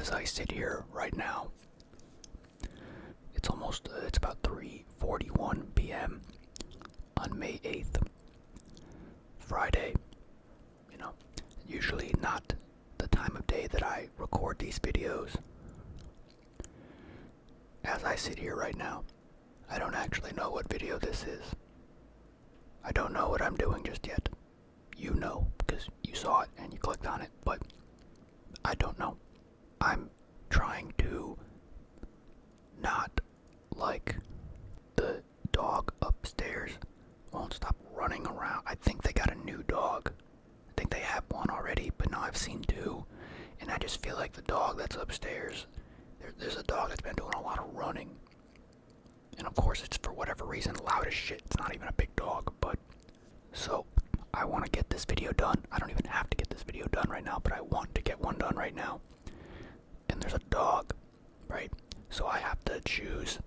as I sit here right now. It's about 3:41 p.m. on May 8th, Friday. You know, usually not the time of day that I record these videos. As I sit here right now, I don't actually know what video this is. I don't know what I'm doing just yet. You know, because you saw it and you clicked on it, but I don't know. I'm trying to not like the dog upstairs won't stop running around. I think they got a new dog. I think they have one already, but now I've seen two, and I just feel like the dog that's upstairs, there's a dog that's been doing a lot of running. And of course it's for whatever reason loud as shit. It's not even a big dog, but so I want to get this video done. I don't even have to get this video done right now, but I want to get one done right now. And there's a dog, right? So I have to choose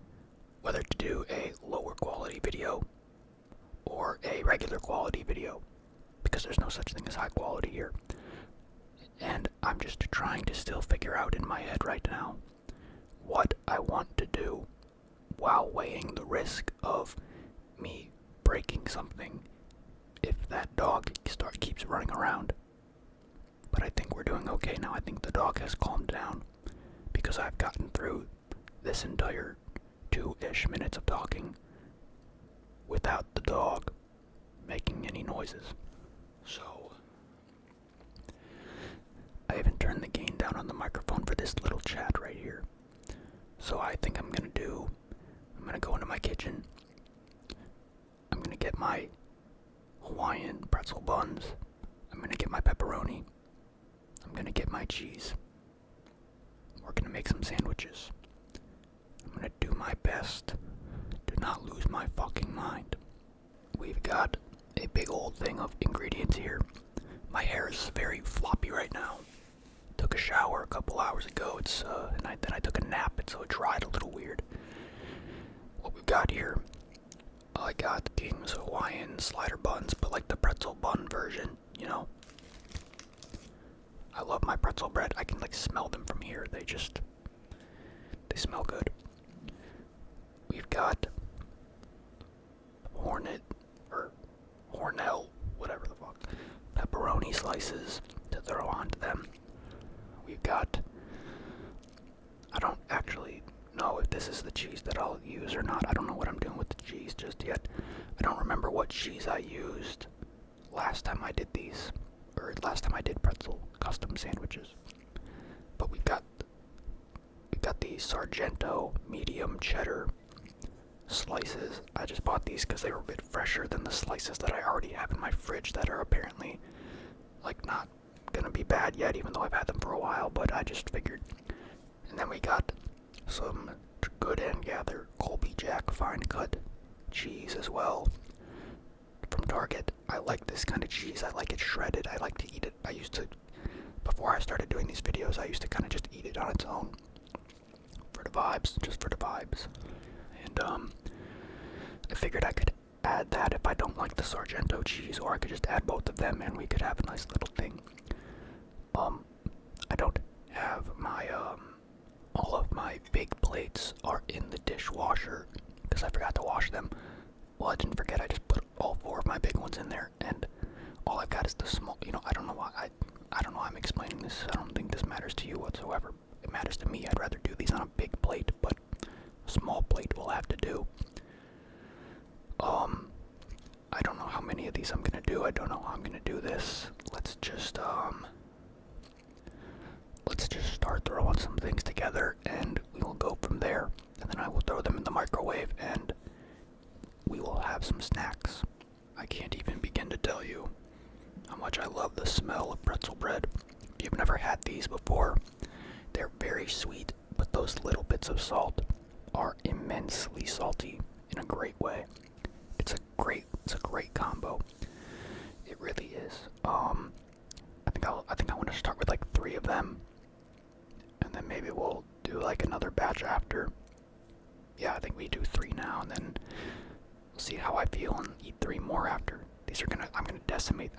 whether to do a lower quality video or a regular quality video, because there's no such thing as high quality here. And I'm just trying to still figure out in my head right now what I want to do while weighing the risk of me breaking something if that dog keeps running around. But I think we're doing okay now. I think the dog has calmed down because I've gotten through this entire 2-ish minutes of talking without the dog making any noises. So I even turned the gain down on the microphone for this little chat right here. So I think I'm gonna go into my kitchen. I'm gonna get my Hawaiian pretzel buns. I'm gonna get my pepperoni. I'm gonna get my cheese. We're gonna make some sandwiches. I'm gonna do my best to not lose my fucking mind. We've got a big old thing of ingredients here. My hair is very floppy right now. Took a shower a couple hours ago. Then I took a nap, and so it dried a little weird. What we've got here, I got King's Hawaiian slider buns, but like the pretzel bun version, you know. I love my pretzel bread. I can like smell them from here. They smell good. We've got Hornell, whatever the fuck, pepperoni slices to throw onto them. We've got, I don't actually know if this is the cheese that I'll use or not. I don't know what I'm doing with the cheese just yet. I don't remember what cheese I used last time I did these, or last time I did pretzel custom sandwiches. But we've got the Sargento medium cheddar slices. I just bought these because they were a bit fresher than the slices that I already have in my fridge that are apparently like not gonna be bad yet, even though I've had them for a while, but I just figured. And then we got some Good and Gather Colby Jack fine cut cheese as well from Target. I like this kind of cheese. I like it shredded. I like to eat it. Before I started doing these videos, I used to kind of just eat it on its own for the vibes, just for the vibes. And I figured I could add that if I don't like the Sargento cheese, or I could just add both of them and we could have a nice little thing. I don't have my all of my big plates are in the dishwasher because I forgot to wash them. Well, I didn't forget. I just put all 4 of my big ones in there, and all I've got is the small. You know, I don't know why I don't know why I'm explaining this. I don't think this matters to you whatsoever. It matters to me. I'd rather do these on a big plate, but a small plate will have to do. I don't know how many of these I'm gonna do. I don't know how I'm gonna do this. Let's just start throwing some things together, and we will go from there. And then I will throw them in the microwave, and we will have some snacks. I can't even begin to tell you how much I love the smell of pretzel bread. If you've never had these before, they're very sweet, but those little bits of salt are immensely salty in a great way. It's a great combo. It really is. I think I want to start with like 3 of them, and then maybe we'll do like another batch after. Yeah, I think we do 3 now, and then we'll see how I feel and eat 3 more after. I'm gonna decimate.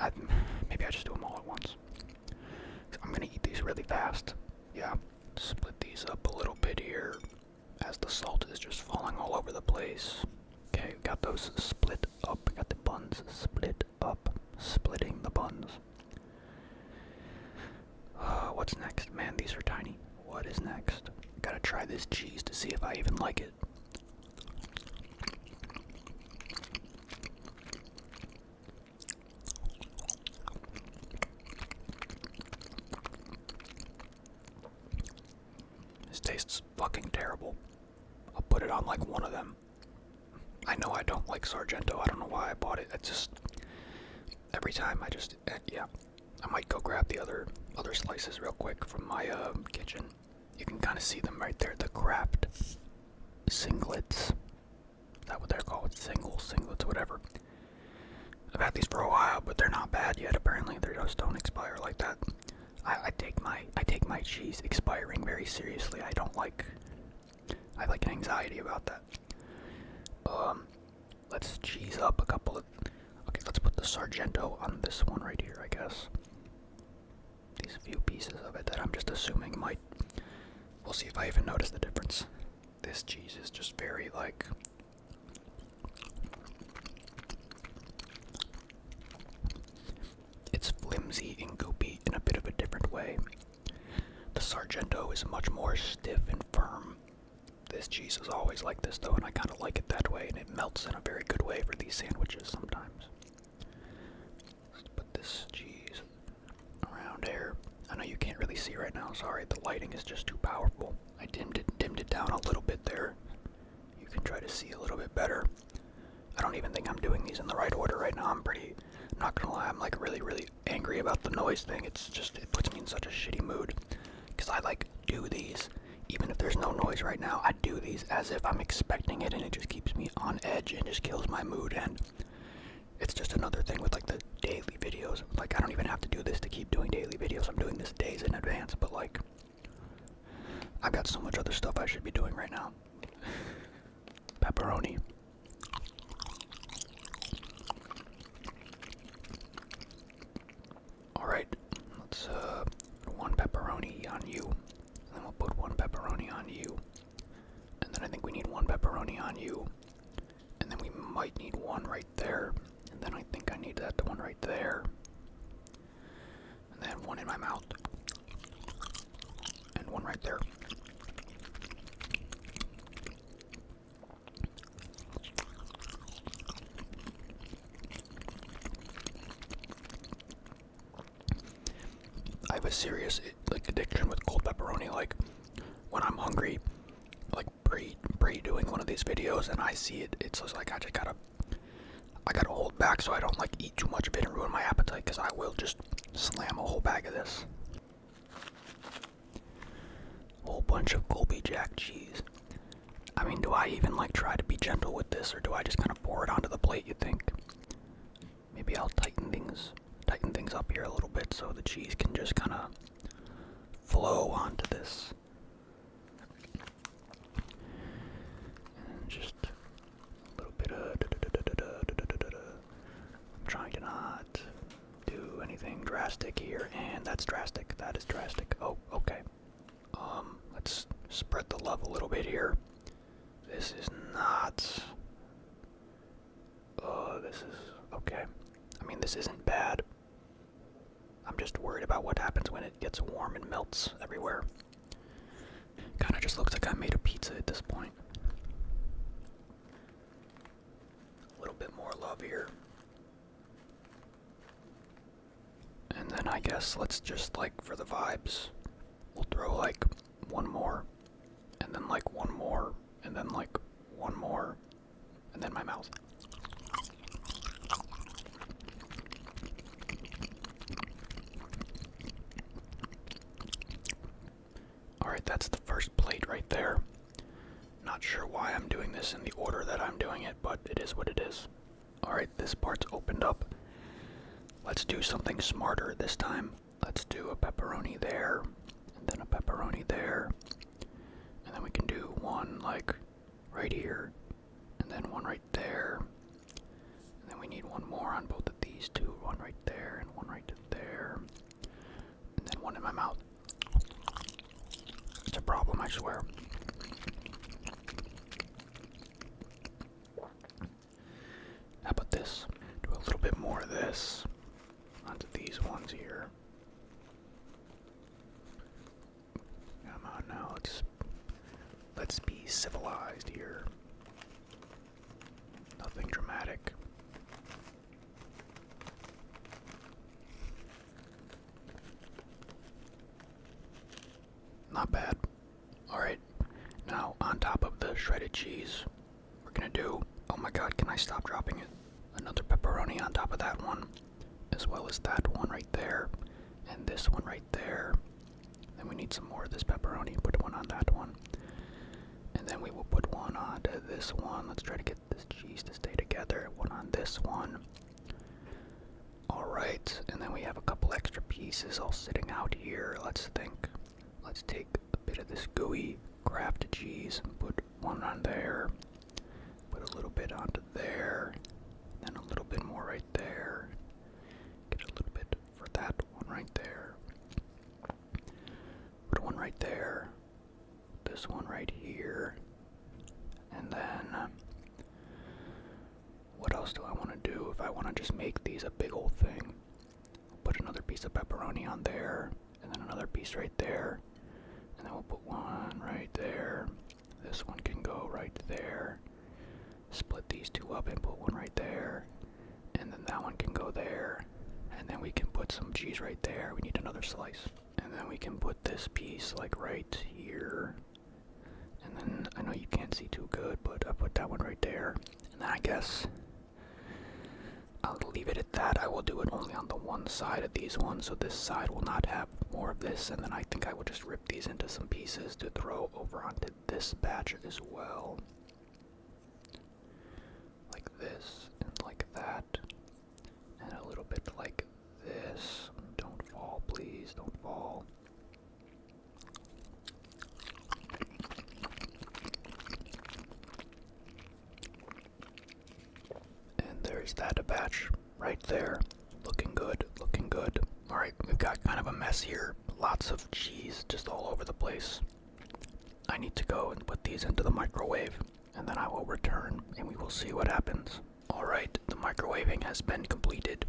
Maybe I just do them all at once. I'm gonna eat these really fast. Yeah. Split these up a little bit here as the salt is just falling all over the place. Okay, we got those split up. We got the buns split up. Splitting the buns. What's next? Man, these are tiny. What is next? Gotta try this cheese to see if I even like it. This tastes fucking terrible. I'll put it on like one of them. I know I don't like Sargento. I don't know why I bought it. It's just every time yeah. I might go grab the other slices real quick from my kitchen. You can kind of see them right there. The Kraft singlets. Is that what they're called? Singlets, whatever. I've had these for a while, but they're not bad yet. Apparently, they just don't expire like that. I take my cheese expiring very seriously. I have like an anxiety about that. Let's cheese up a couple of. Okay, let's put the Sargento on this one right here, I guess. These few pieces of it that I'm just assuming might. We'll see if I even notice the difference. This cheese is just very like. It's flimsy and goopy in a bit of a different way. The Sargento is much more stiff and firm. This cheese is always like this though, and I kind of like it that way, and it melts in a very good way for these sandwiches sometimes. Let's put this cheese around there. I know you can't really see right now, sorry, the lighting is just too powerful. I dimmed it down a little bit there. You can try to see a little bit better. I don't even think I'm doing these in the right order right now. I'm not gonna lie, I'm like really, really angry about the noise thing. It's just, it puts me in such a shitty mood. Because I like do these, even if there's no noise right now, I do these as if I'm expecting it, and it just keeps me on edge and just kills my mood. And it's just another thing with like the daily videos. Like I don't even have to do this to keep doing daily videos. I'm doing this days in advance, but like I've got so much other stuff I should be doing right now. Pepperoni. Alright, let's one pepperoni on you. And then we'll put one pepperoni on you. And then I think we need one pepperoni on you. And then we might need one right there. And then I think I need that one right there. And then one in my mouth. And one right there. I have a serious addiction with cold pepperoni. Like when I'm hungry, like pre doing one of these videos, and I see it, it's just like I gotta hold back so I don't like eat too much of it and ruin my appetite, because I will just slam a whole bag of this. Whole bunch of Colby Jack cheese. I mean, do I even like try to be gentle with this, or do I just kind of pour it onto the plate, you think? Maybe I'll tighten things up here a little bit so the cheese can just kind of flow onto this. And just a little bit of I'm trying to not do anything drastic here, and that's drastic. That is drastic. Oh, okay. Let's spread the love a little bit here. This is not. This is okay. I mean, this isn't bad. I'm just worried about what happens when it gets warm and melts everywhere. Kinda just looks like I made a pizza at this point. A little bit more love here. And then I guess let's just, like, for the vibes, we'll throw like one more, and then like one more, and then like one more, and then my mouth. Alright, that's the first plate right there. Not sure why I'm doing this in the order that I'm doing it, but it is what it is. Alright, this part's opened up. Let's do something smarter this time. Let's do a pepperoni there, and then a pepperoni there. And then we can do one like right here, and then one right there. And then we need one more on both of these two. One right there, and one right there. And then one in my mouth. a problem, I swear. How about this? Do a little bit more of this onto these ones here. Come on now, let's be civilized here. Nothing dramatic. Not bad. Alright, now on top of the shredded cheese, we're gonna do, oh my god, can I stop dropping it? Another pepperoni on top of that one, as well as that one right there, and this one right there. Then we need some more of this pepperoni, put one on that one. And then we will put one onto this one. Let's try to get this cheese to stay together. One on this one. Alright, and then we have a couple extra pieces all sitting out here. Let's think. Let's take a bit of this gooey Kraft cheese and put one on there. Put a little bit onto there. Then a little bit more right there. Get a little bit for that one right there. Put one right there. This one right here. And then what else do I want to do if I want to just make these a big old thing? Put another piece of pepperoni on there, and then another piece right there, and then we'll put one right there. This one can go right there. Split these two up and put one right there, and then that one can go there, and then we can put some cheese right there. We need another slice, and then we can put this piece like right here. And then, I know you can't see too good, but I put that one right there. And then I guess I'll leave it at that. I will do it only on the one side of these ones, so this side will not have more of this. And then I think I will just rip these into some pieces to throw over onto this batch as well. Like this, and like that. And a little bit like this. Don't fall, please, don't fall. There's that a batch right there. Looking good, looking good. Alright, we've got kind of a mess here. Lots of cheese just all over the place. I need to go and put these into the microwave, and then I will return and we will see what happens. Alright, the microwaving has been completed.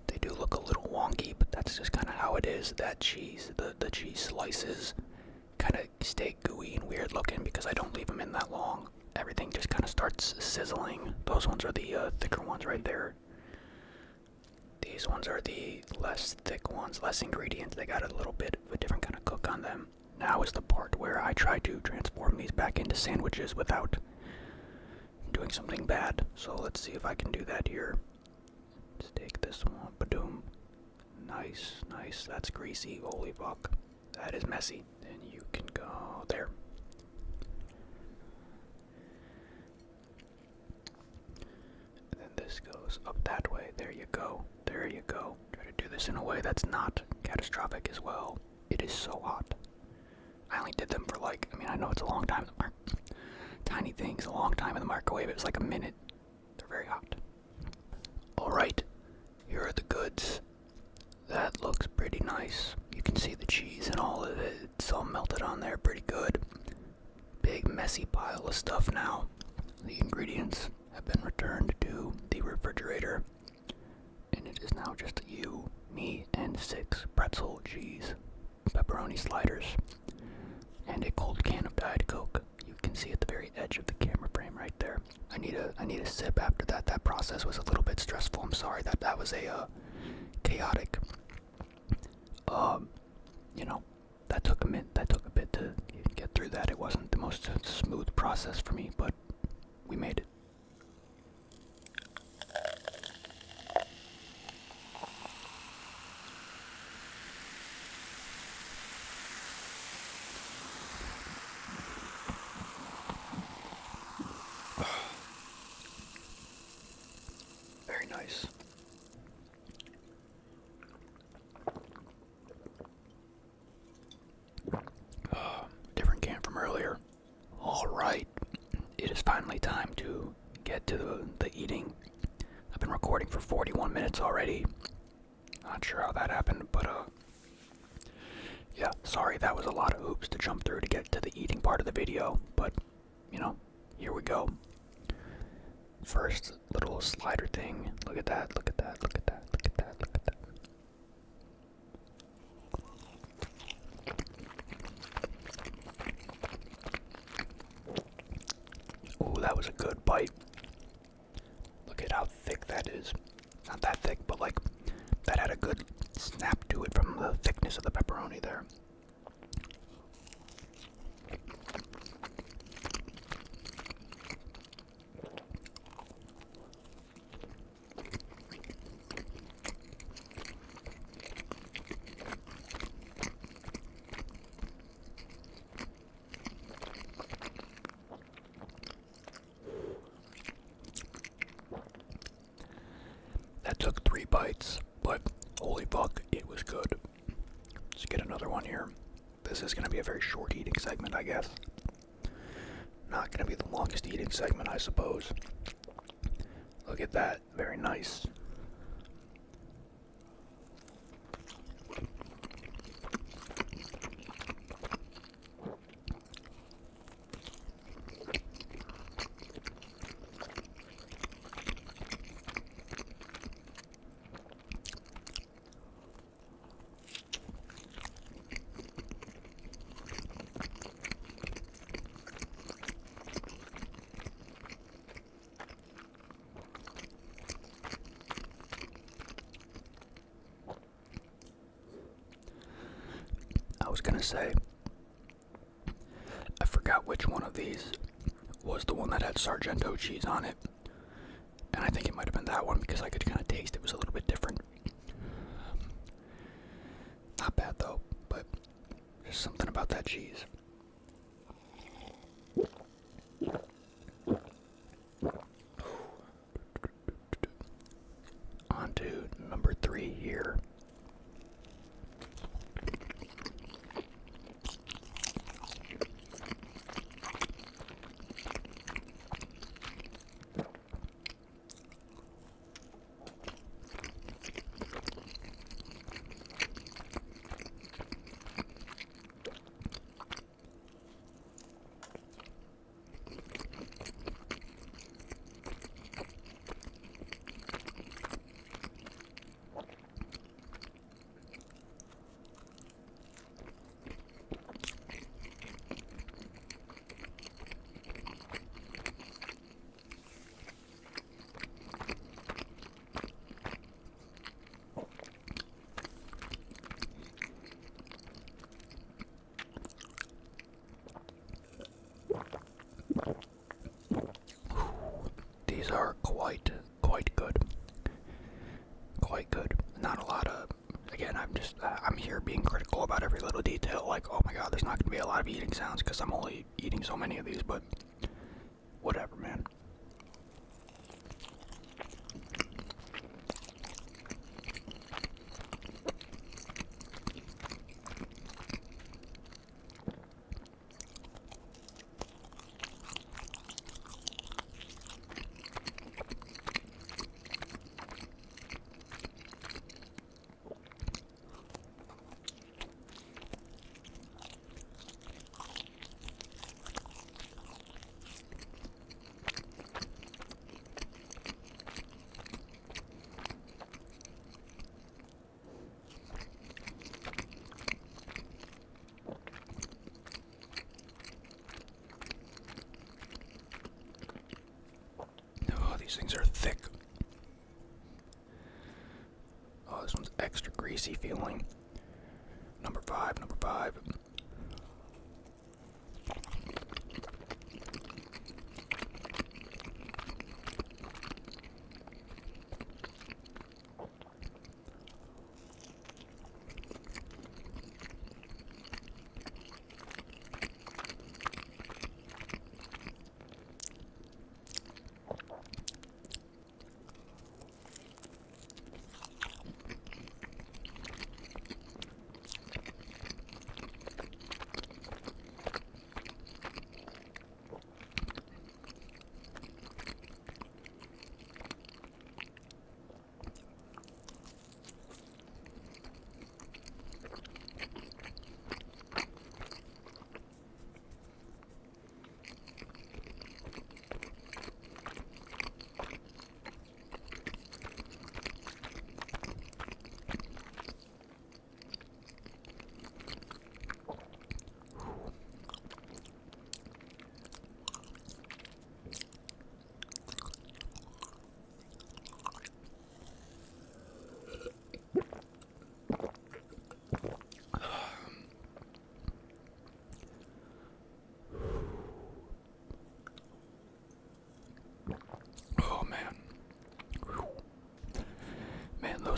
They do look a little wonky, but that's just kind of how it is. That cheese, the cheese slices kind of stay gooey and weird looking because I don't leave them in that long. Everything just kind of starts sizzling. Those ones are the thicker ones right there. These ones are the less thick ones, less ingredients. They got a little bit of a different kind of cook on them. Now is the part where I try to transform these back into sandwiches without doing something bad. So let's see if I can do that here. Let's take this one. Badoom. Nice, nice. That's greasy. Holy fuck. That is messy. Then you can go there. This goes up that way. There you go. There you go. Try to do this in a way that's not catastrophic as well. It is so hot. I only did them for like, I know it's a long time. Tiny things, a long time in the microwave. It was like a minute. They're very hot. Alright. Here are the goods. That looks pretty nice. You can see the cheese and all of it. It's all melted on there pretty good. Big messy pile of stuff now. The ingredients have been returned to the refrigerator, and it is now just you, me, and 6 pretzel cheese pepperoni sliders, and a cold can of Diet Coke. You can see at the very edge of the camera frame right there. I need a sip after that. That process was a little bit stressful. I'm sorry that was a chaotic. That took a minute. That took a bit to get through that. It wasn't the most smooth process for me, but we made it. Very nice. Different can from earlier. Alright, it is finally time to get to the eating. I've been recording for 41 minutes already. Not sure how that happened, but Yeah, sorry, that was a lot of hoops to jump through to get to the eating part of the video, but, you know, here we go. First little slider thing. Look at that, look at that, look at that, look at that, look at that. Ooh, that was a good bite. Look at how thick that is. Not that thick, but like, that had a good snap to it from the thickness of the pepperoni there. That took 3 bites, but holy fuck, it was good. Let's get another one here. This is going to be a very short eating segment, I guess. Not going to be the longest eating segment, I suppose. Look at that, very nice. I was gonna say, I forgot which one of these was the one that had Sargento cheese on it, and I think it might have been that one because I could kind of taste it was a little bit different. Not bad though, but there's something about that cheese. On to number 3 here. These are quite good. Quite good. Not a lot of, again, I'm here being critical about every little detail, like, oh my god, there's not going to be a lot of eating sounds because I'm only eating so many of these, but whatever, man. These things are thick. Oh, this one's extra greasy feeling. Number 5, number 5.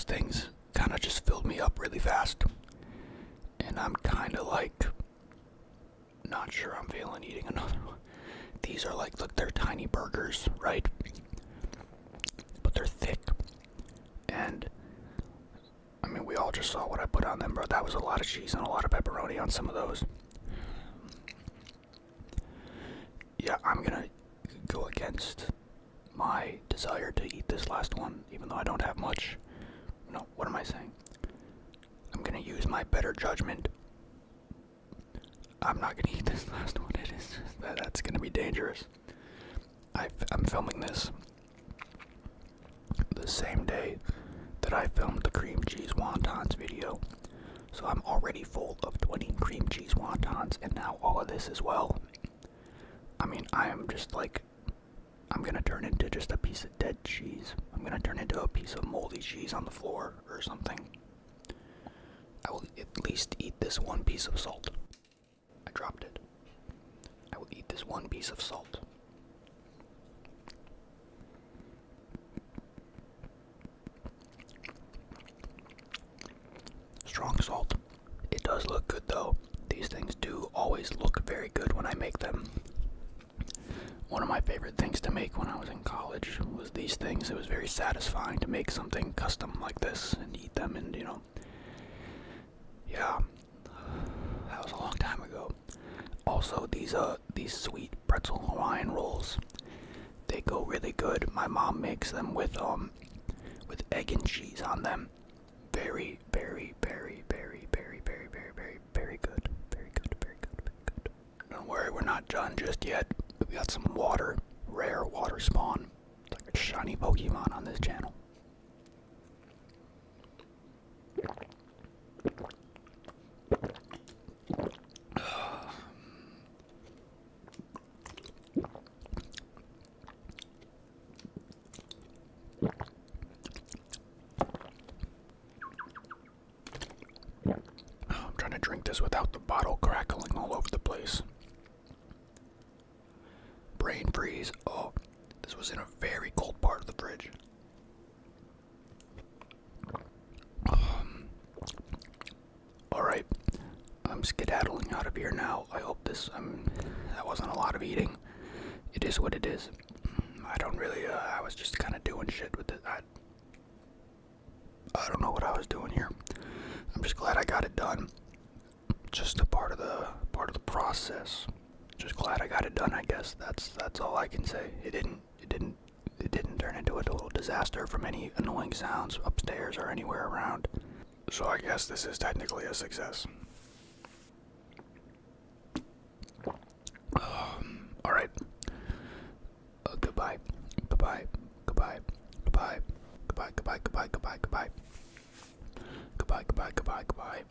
those things kind of just filled me up really fast. And I'm kind of like, not sure I'm feeling eating another one. These are like, look, they're tiny burgers, right? But they're thick. And, I mean, we all just saw what I put on them, bro. That was a lot of cheese and a lot of pepperoni on some of those. Yeah, I'm gonna go against my desire to eat this last one, even though I don't have much. No, what am I saying? I'm gonna use my better judgment. I'm not gonna eat this last one. It is that's gonna be dangerous. I'm filming this the same day that I filmed the cream cheese wontons video, so I'm already full of 20 cream cheese wontons, and now all of this as well. I mean, I am just like, I'm gonna turn into just a piece of dead cheese. I'm gonna turn into a piece of moldy cheese on the floor or something. I will at least eat this one piece of salt. I dropped it. I will eat this one piece of salt. Strong salt. It does look good though. These things do always look very good when I make them. One of my favorite things to make when I was in college was these things. It was very satisfying to make something custom like this and eat them, and yeah, that was a long time ago. Also, these sweet pretzel Hawaiian rolls, they go really good. My mom makes them with egg and cheese on them. Very, very, very, very, very, very, very, very, very good. Very good, very good, very good. Don't worry, we're not done just yet. We got some rare water spawn. It's like a shiny Pokemon on this channel. I'm trying to drink this without the bottle crackling all over the place. Brain freeze. Oh, this was in a very cold part of the fridge. Alright, I'm skedaddling out of here now. I hope that wasn't a lot of eating. It is what it is. I don't really, I was just kind of doing shit with it. I don't know what I was doing here. I'm just glad I got it done. Just a part of the process. Just glad I got it done, I guess. That's all I can say. It didn't turn into a total disaster from any annoying sounds upstairs or anywhere around. So I guess this is technically a success. Alright. Goodbye. Goodbye. Goodbye. Goodbye. Goodbye. Goodbye. Goodbye. Goodbye. Goodbye. Goodbye. Goodbye. Goodbye. Goodbye.